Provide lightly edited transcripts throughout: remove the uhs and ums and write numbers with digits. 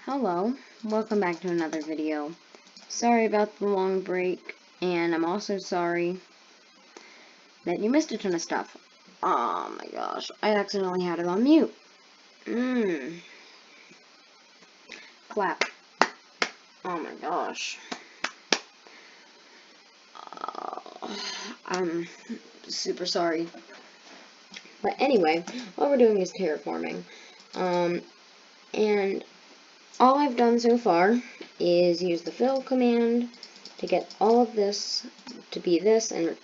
Hello, welcome back to another video. Sorry about the long break, and I'm also sorry that you missed a ton of stuff. Oh my gosh, I accidentally had it on mute. Clap. Oh my gosh. I'm super sorry. But anyway, what we're doing is terraforming. And all I've done so far is use the fill command to get all of this to be this and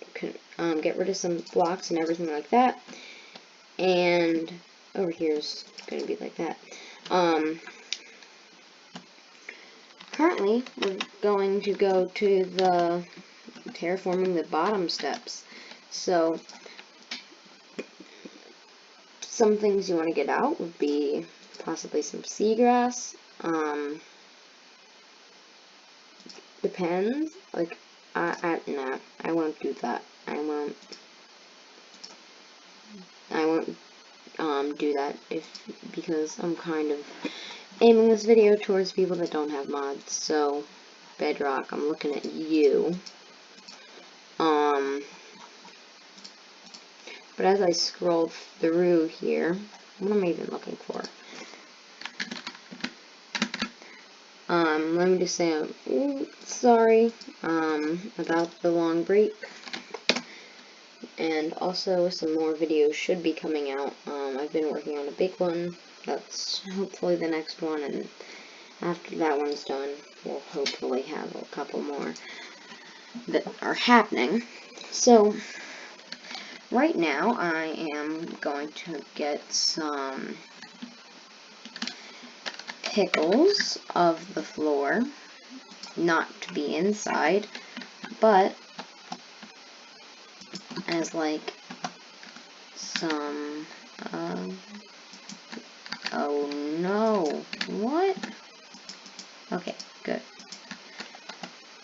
get rid of some blocks and everything like that. And over here is going to be like that. Currently, we're going to go to the terraforming the bottom steps. So, some things you want to get out would be possibly some seagrass. Depends. Like, nah, I won't do that. I won't do that because I'm kind of aiming this video towards people that don't have mods. So, Bedrock, I'm looking at you. But as I scroll through here, what am I even looking for? Let me just say I'm sorry about the long break, and also some more videos should be coming out. I've been working on a big one. That's hopefully the next one, and after that one's done, we'll hopefully have a couple more that are happening. So, right now I am going to get some pickles of the floor, not to be inside, but as like some, oh no, what? Okay, good.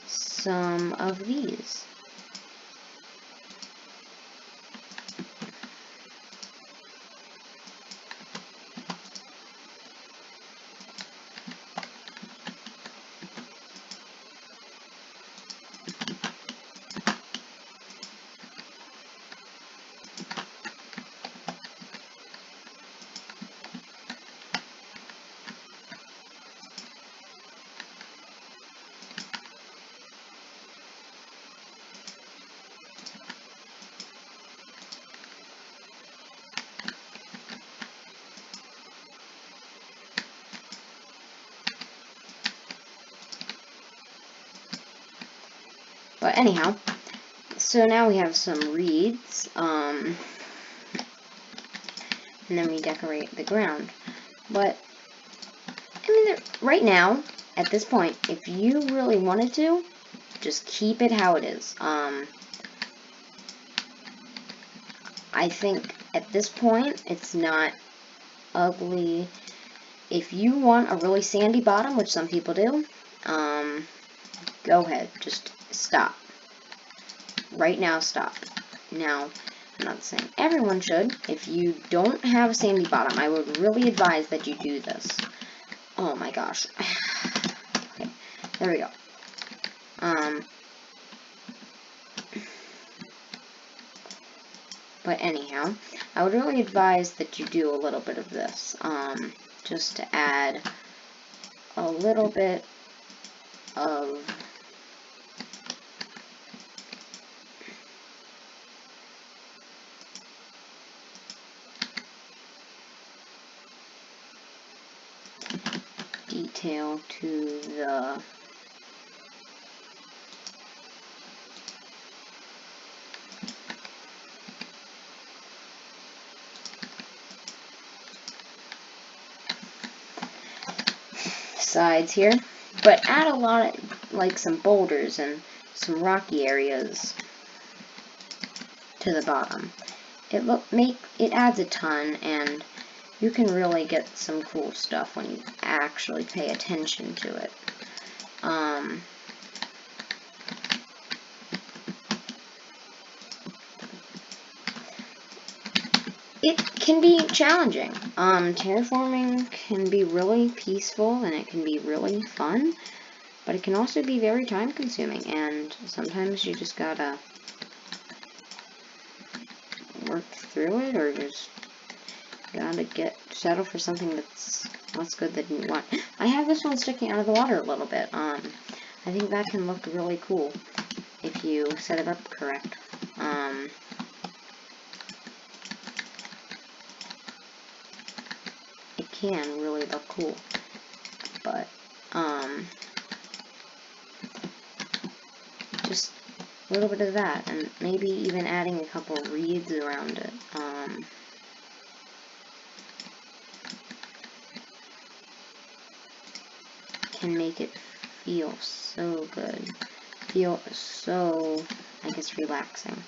Some of these. But anyhow, so now we have some reeds, and then we decorate the ground. But, I mean, right now, at this point, if you really wanted to, just keep it how it is. I think at this point, it's not ugly. If you want a really sandy bottom, which some people do, go ahead, just stop. Right now, stop. Now, I'm not saying everyone should. If you don't have a sandy bottom, I would really advise that you do this. Oh my gosh. Okay, there we go. But anyhow, I would really advise that you do a little bit of this, just to add a little bit of detail to the sides here, but add a lot of, like, some boulders and some rocky areas to the bottom. It adds a ton, and you can really get some cool stuff when you actually pay attention to it. it can be challenging. Terraforming can be really peaceful and it can be really fun, but it can also be very time consuming, and sometimes you just gotta work through it, or just gotta settle for something that's less good than you want. I have this one sticking out of the water a little bit. I think that can look really cool if you set it up correct. It can really look cool, but just a little bit of that, and maybe even adding a couple reeds around it. Can make it feel so good. Feel so, I guess, relaxing.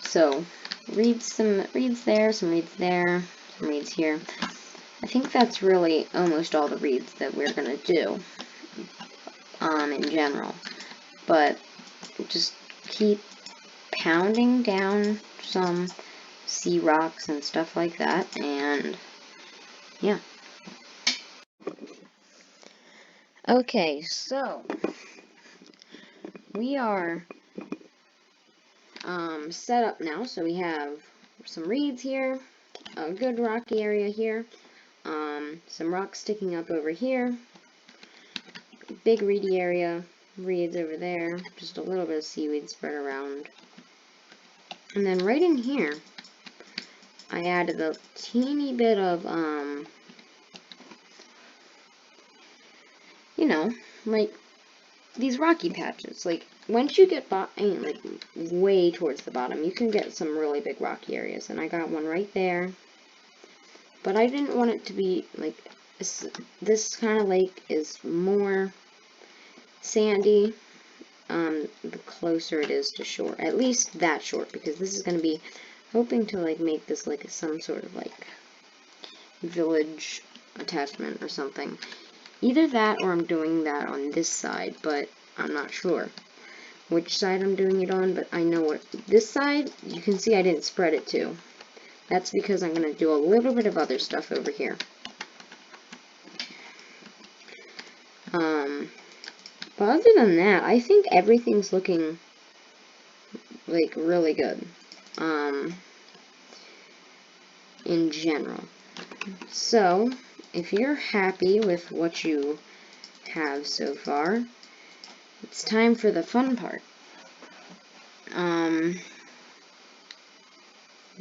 So, some reeds there, some reeds there, some reeds here. I think that's really almost all the reeds that we're gonna do, in general. But just keep pounding down some sea rocks and stuff like that, and yeah. Okay, so we are set up now. So we have some reeds here, a good rocky area here, some rocks sticking up over here, big reedy area, reeds over there, just a little bit of seaweed spread around. And then right in here, I added a teeny bit of, you know, like these rocky patches. Like, once you get like way towards the bottom, you can get some really big rocky areas. And I got one right there. But I didn't want it to be, like, this kind of lake is more sandy, the closer it is to shore. At least that short, because this is going to be hoping to, like, make this, like, some sort of, like, village attachment or something. Either that or I'm doing that on this side, but I'm not sure which side I'm doing it on, but I know what this side, you can see I didn't spread it too. That's because I'm going to do a little bit of other stuff over here. But other than that, I think everything's looking, like, really good, in general. So, if you're happy with what you have so far, it's time for the fun part.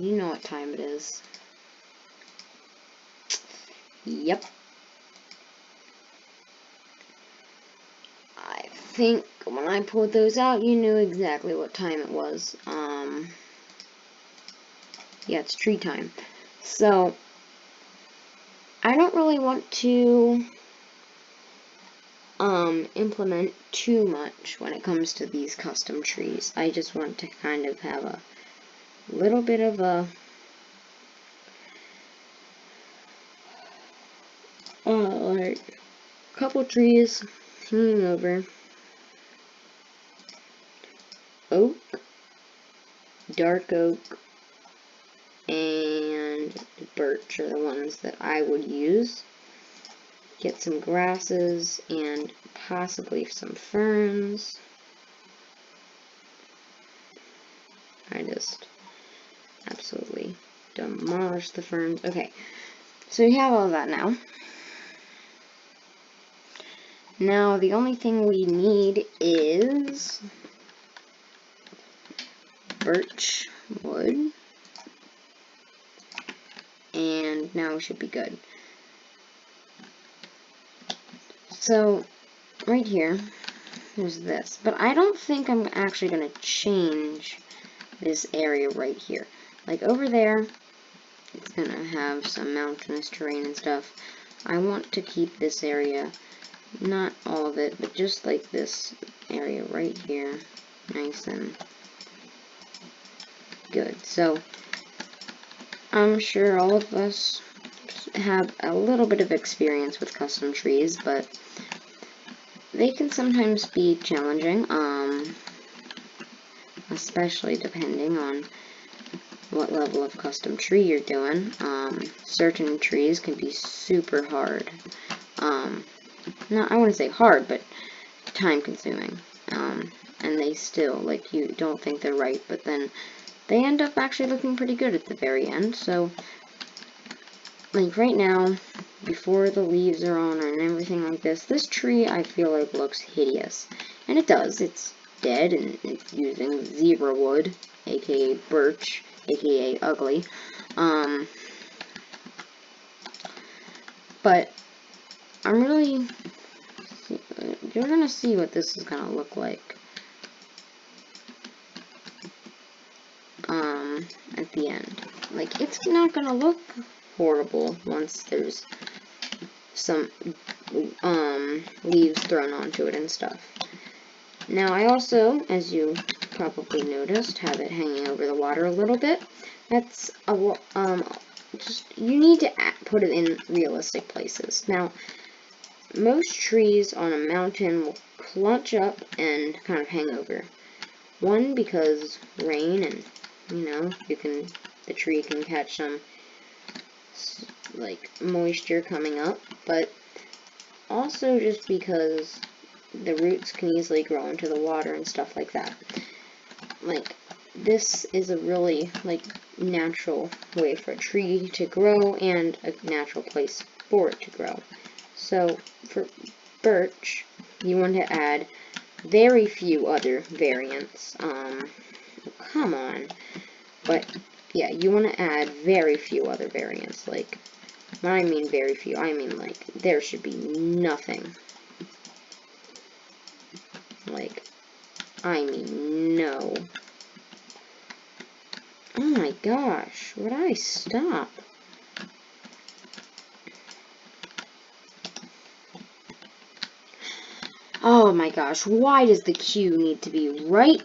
You know what time it is. Yep. I think when I pulled those out, you knew exactly what time it was. Yeah, it's tree time. So, I don't really want to implement too much when it comes to these custom trees. I just want to kind of have a little bit of a like a couple trees hanging over. Oak, dark oak, and birch are the ones that I would use. Get some grasses and possibly some ferns. I just absolutely demolished the ferns. Okay, so we have all that now. Now the only thing we need is birch wood, and now we should be good. So right here, there's this, but I don't think I'm actually going to change this area right here. Like over there, it's going to have some mountainous terrain and stuff. I want to keep this area, not all of it, but just like this area right here, nice and good. So I'm sure all of us have a little bit of experience with custom trees, but they can sometimes be challenging. especially depending on what level of custom tree you're doing. Certain trees can be super hard. I wouldn't say hard, but time consuming. And they still, like, you don't think they're right, but then they end up actually looking pretty good at the very end. So, like, right now, before the leaves are on and everything like this tree I feel like looks hideous. And it does. It's dead, and it's using zebra wood, aka birch, aka ugly. But I'm really, you're gonna see what this is gonna look like at the end. Like, it's not gonna look horrible once there's some leaves thrown onto it and stuff. Now, I also, as you probably noticed, have it hanging over the water a little bit. That's you need to put it in realistic places. Now, most trees on a mountain will clunch up and kind of hang over. One, because rain and, the tree can catch some, like, moisture coming up, but also just because the roots can easily grow into the water and stuff like that. Like, this is a really, like, natural way for a tree to grow and a natural place for it to grow. So, for birch, you want to add very few other variants. Come on. But, yeah, you want to add very few other variants. Like, when I mean very few, I mean, like, there should be nothing. Like, I mean, no. Oh my gosh, would I stop? Oh my gosh, why does the Q need to be right?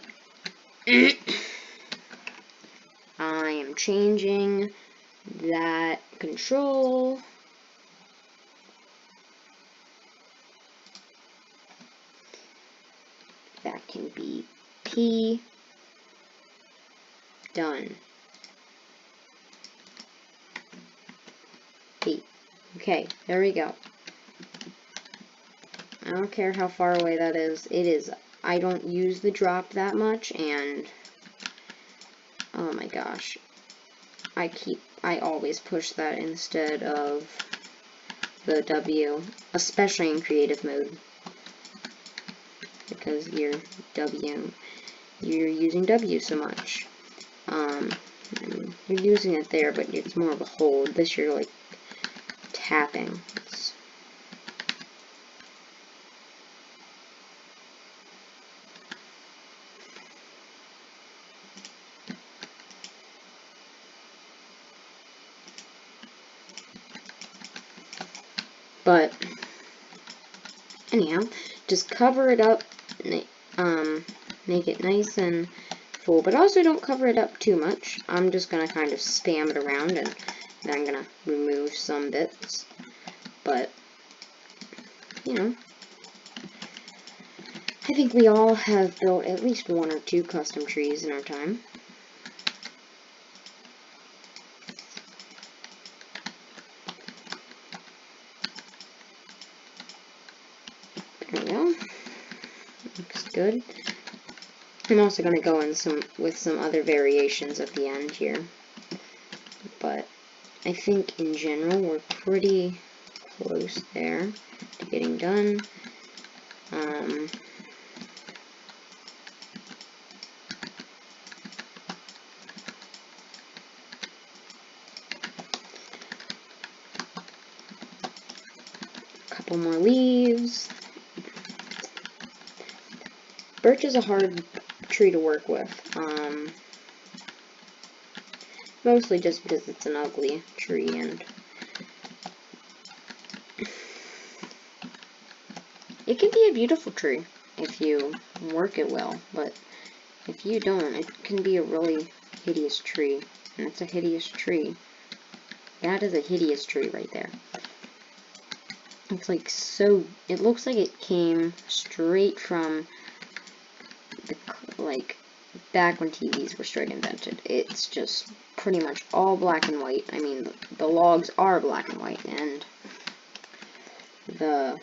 I am changing that control. That can be P. Done. P. Okay, there we go. I don't care how far away that is. It is. I don't use the drop that much, and oh my gosh. I always push that instead of the W, especially in creative mode. Because you're using W so much. You're using it there, but it's more of a hold. This you're like tapping. But anyhow, just cover it up, make it nice and full, but also don't cover it up too much. I'm just gonna kind of spam it around, and then I'm gonna remove some bits. But I think we all have built at least 1 or 2 custom trees in our time. There we go. Looks good. I'm also going to go in with some other variations at the end here. But I think in general we're pretty close there to getting done. Couple more leaves. Birch is a hard tree to work with. Mostly just because it's an ugly tree, and it can be a beautiful tree if you work it well, but if you don't, it can be a really hideous tree. And it's a hideous tree. That is a hideous tree right there. It's like so, it looks like it came straight from the, like, back when TVs were straight invented. It's just pretty much all black and white. I mean, the logs are black and white, and the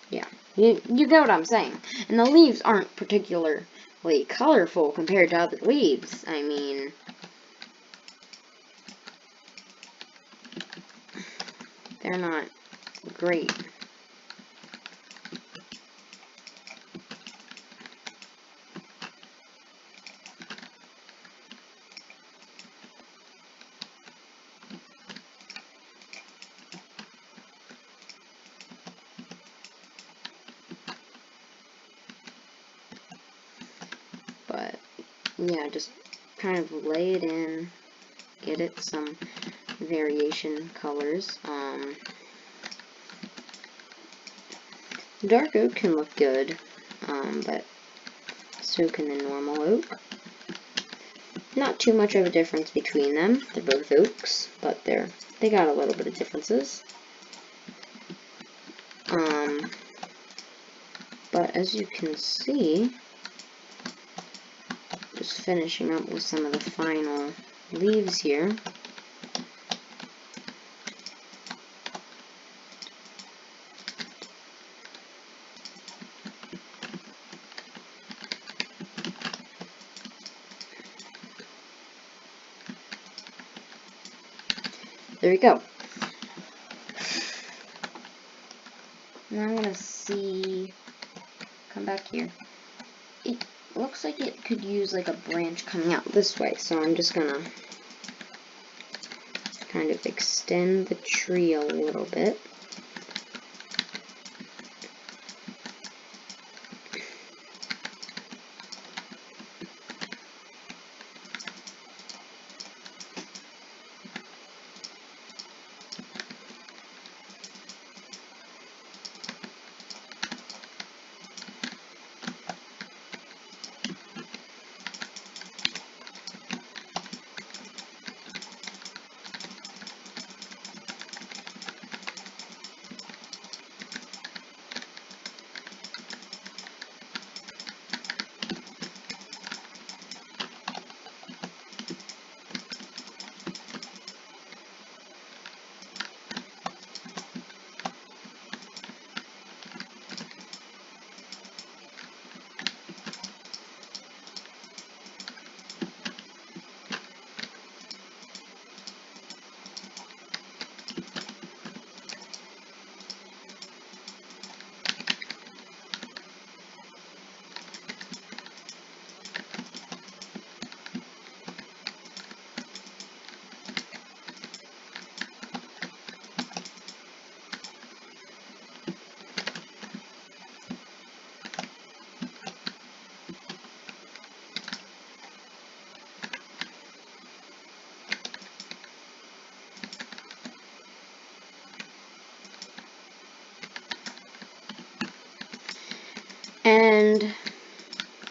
yeah, you get what I'm saying. And the leaves aren't particularly colorful compared to other leaves. I mean, they're not great. But yeah, just kind of lay it in, get it some variation colors. Dark oak can look good, but so can the normal oak. Not too much of a difference between them. They're both oaks, but they got a little bit of differences. But as you can see, just finishing up with some of the final leaves here. There we go. Now I'm gonna see, come back here. It looks like it could use like a branch coming out this way, so I'm just gonna kind of extend the tree a little bit. And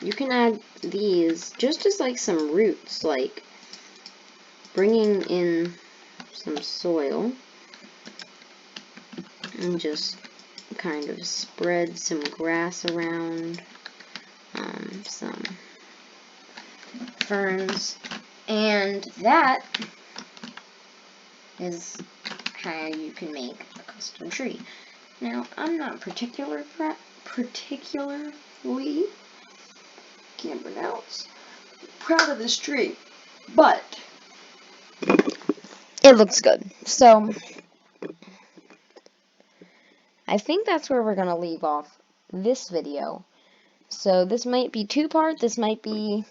you can add these just as like some roots, like bringing in some soil and just kind of spread some grass around, some ferns, and that is how you can make a custom tree. Now, I'm not particularly can't pronounce, proud of this tree, but it looks good. So I think that's where we're going to leave off this video. So this might be 2 parts, this might be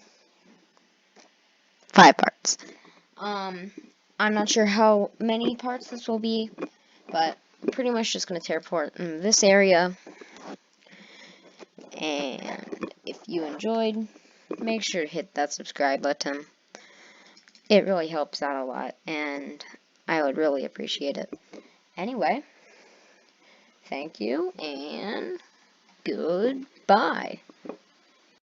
5 parts. I'm not sure how many parts this will be, but I'm pretty much just going to terraform in this area. And if you enjoyed, make sure to hit that subscribe button. It really helps out a lot, and I would really appreciate it. Anyway, thank you, and goodbye.